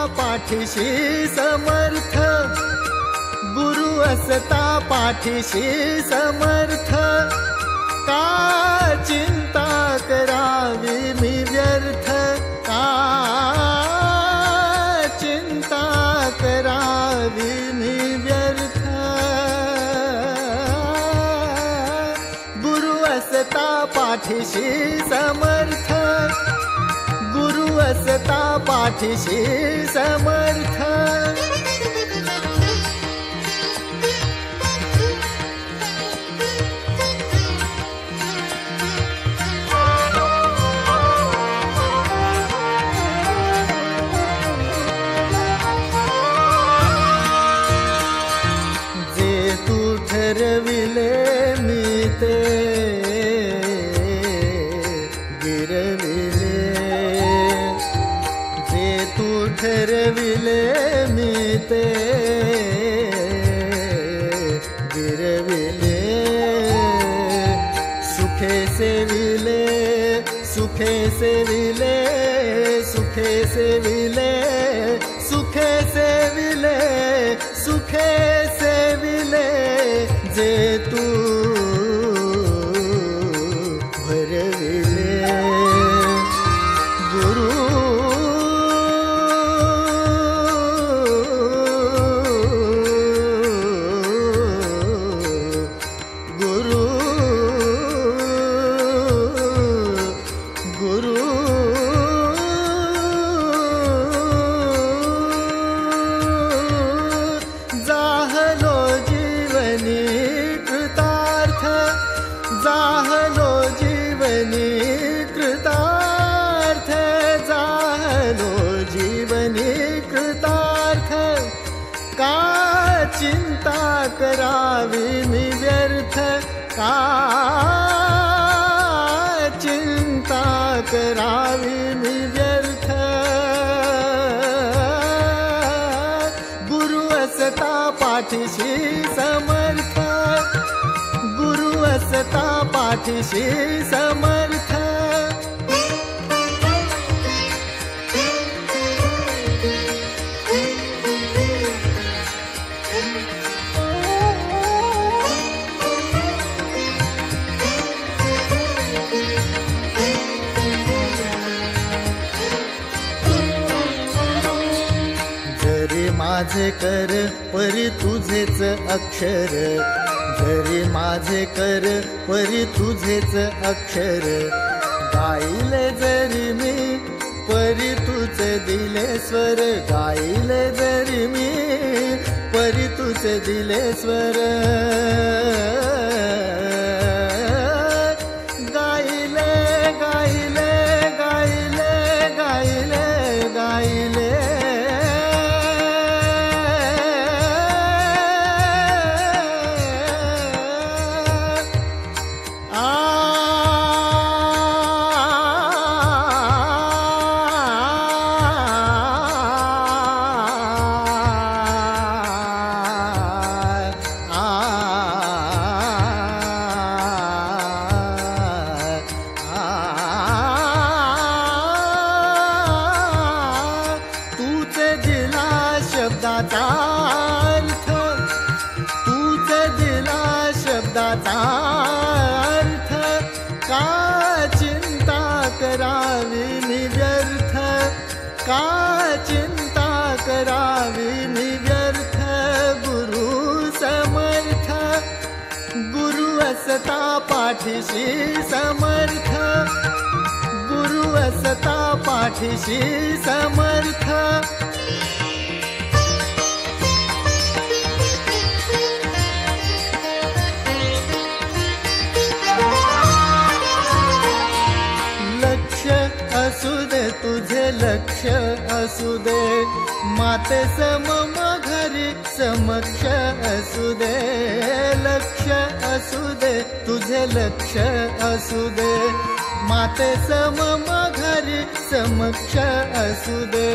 पाठीशी समर्थ, गुरु असता पाठीशी समर्थ, का चिंता करावी मी व्यर्थ, का चिंता करावी मी व्यर्थ। गुरु असता पाठीशी समर्थ, गुरु असता पाठीशी समर्थ। ठरविले मी ते गिरविले, जे तू ठरविले मी ते गिरविले। सुखे सेविले, सुखे सेविले, सुखे सेविले, सुखे सेविले, सुखे सेविले, जे तू भरविले। गुरु गुरु गुरु जाहलो जीवनी कृतार्थ, जाहलो जीवनी कृतार्थ, जाहलो जीवनी कृतार्थ, का चिंता करावी मी व्यर्थ, का चिंता करावी मी व्यर्थ। गुरु असता पाठीशी समर्थ, गुरु असता पाठीशी समर्थ। जरी माझे कर परी तुझेच अक्षर, जरी माझे कर परी तुझेच अक्षर, गाईले जरी मी परी तुझे दिले स्वर, गाईले जरी मी परी तुझे दिले स्वर। गाईले गाईले गाईले गाईले गाईले, शब्दाचा अर्थ, तूच दिला शब्दाचा अर्थ, का चिंता करावी मी व्यर्थ, का चिंता करावी मी व्यर्थ। गुरु समर्थ, गुरु असता पाठीशी समर्थ, गुरु असता पाठीशी समर्थ। असू दे तुझे लक्ष असू दे, माते सम घरी समक्ष असू दे। लक्ष असू दे तुझे लक्ष असू दे, माते सम घरी समक्ष असू दे।